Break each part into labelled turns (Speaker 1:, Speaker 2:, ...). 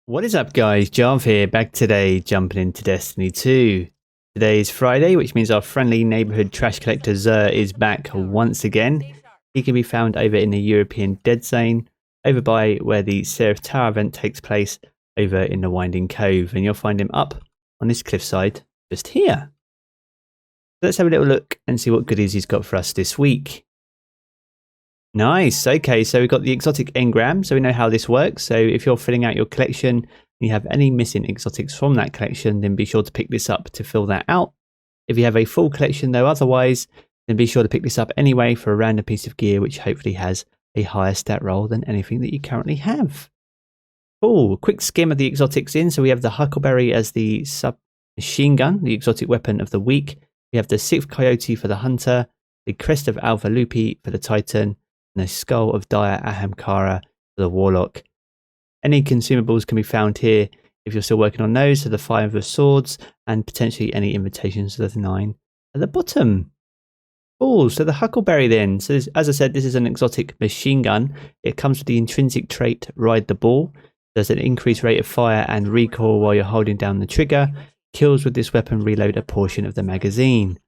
Speaker 1: What is up, guys? Jarv here, back today, jumping into Destiny 2. Today is Friday, which means our friendly neighborhood trash collector Zer is back once again. He can be found over in the European Dead Zone, over by where the Seraph Tower event takes place, over in the Winding Cove, and you'll find him up on this cliffside just here. So let's have a little look and see what goodies he's got for us this week. Nice. Okay, so we've got the exotic engram, so we know how this works. So if you're filling out your collection and you have any missing exotics from that collection, then be sure to pick this up to fill that out. If you have a full collection though otherwise, then be sure to pick this up anyway for a random piece of gear which hopefully has a higher stat roll than anything that you currently have. Cool. Quick skim of the exotics in. So we have the Huckleberry as the submachine gun, the exotic weapon of the week. We have the 6th Coyote for the Hunter, the Crest of Alpha Lupi for the Titan, and the Skull of Dire Cara for the Warlock. Any consumables can be found here if you're still working on those, so the 5 of Swords, and potentially any invitations to the 9 at the bottom. Cool, so the Huckleberry then. So this, as I said, this is an exotic machine gun. It comes with the intrinsic trait Ride the Ball. There's an increased rate of fire and recoil while you're holding down the trigger. Kills with this weapon reload a portion of the magazine.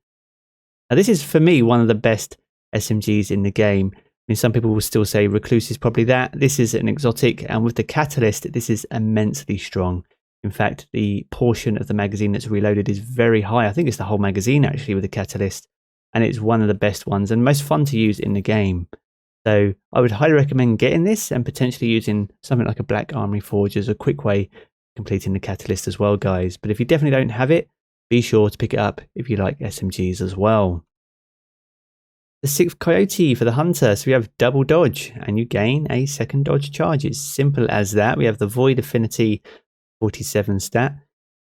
Speaker 1: Now this is, for me, one of the best SMGs in the game. I mean, some people will still say Recluse is probably that. This is an exotic, and with the Catalyst, this is immensely strong. In fact, the portion of the magazine that's reloaded is very high. I think it's the whole magazine, actually, with the Catalyst, and it's one of the best ones and most fun to use in the game. So I would highly recommend getting this and potentially using something like a Black Armory Forge as a quick way of completing the Catalyst as well, guys. But if you definitely don't have it, be sure to pick it up if you like SMGs as well. The 6th Coyote for the Hunter, so we have double dodge and you gain a second dodge charge. It's simple as that. We have the Void Affinity 47 stat.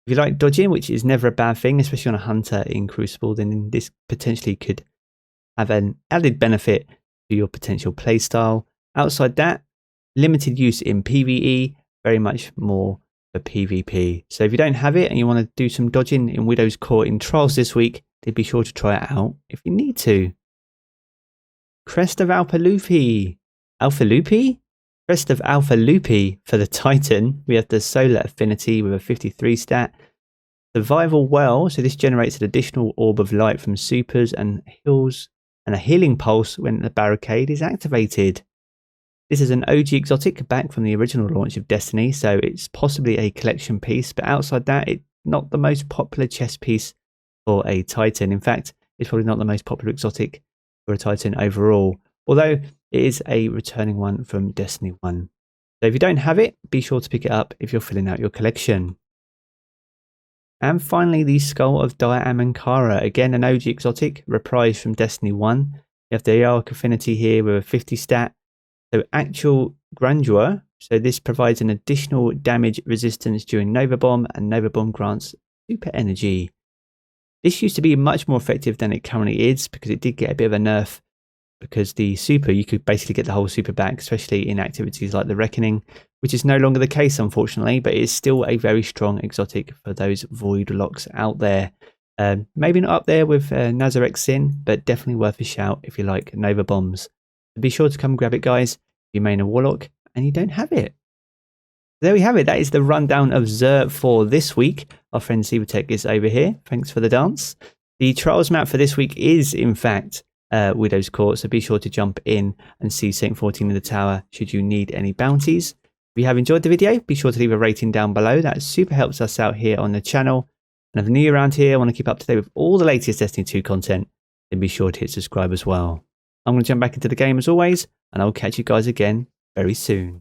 Speaker 1: If you like dodging, which is never a bad thing, especially on a Hunter in Crucible, then this potentially could have an added benefit to your potential playstyle. Outside that, limited use in PvE, very much more for PvP. So if you don't have it and you want to do some dodging in Widow's Court in Trials this week, then be sure to try it out if you need to. Crest of Alpha Lupi. Alpha Lupi? Crest of Alpha Lupi for the Titan. We have the Solar Affinity with a 53 stat. Survival Well, so this generates an additional orb of light from supers and heals, and a healing pulse when the barricade is activated. This is an OG exotic back from the original launch of Destiny, so it's possibly a collection piece, but outside that, it's not the most popular chest piece for a Titan. In fact, it's probably not the most popular exotic for a Titan overall, although it is a returning one from Destiny 1. So if you don't have it, be sure to pick it up if you're filling out your collection. And finally, the Skull of Dire Cara, again an OG exotic, reprised from Destiny 1. You have the Arc Affinity here with a 50 stat. So actual grandeur, so this provides an additional damage resistance during Nova Bomb, and Nova Bomb grants super energy. This used to be much more effective than it currently is because it did get a bit of a nerf, because the super, you could basically get the whole super back, especially in activities like the Reckoning, which is no longer the case, unfortunately, but it is still a very strong exotic for those Void locks out there. Maybe not up there with Nazareth Sin, but definitely worth a shout if you like Nova Bombs. So be sure to come grab it, guys, if you main a Warlock and you don't have it. There we have it. That is the rundown of Zer for this week. Our friend Cybertech is over here. Thanks for the dance. The Trials map for this week is, in fact, Widow's Court, so be sure to jump in and see Saint 14 in the tower should you need any bounties. If you have enjoyed the video, be sure to leave a rating down below. That super helps us out here on the channel. And if you're new around here, want to keep up to date with all the latest Destiny 2 content, then be sure to hit subscribe as well. I'm going to jump back into the game as always, and I'll catch you guys again very soon.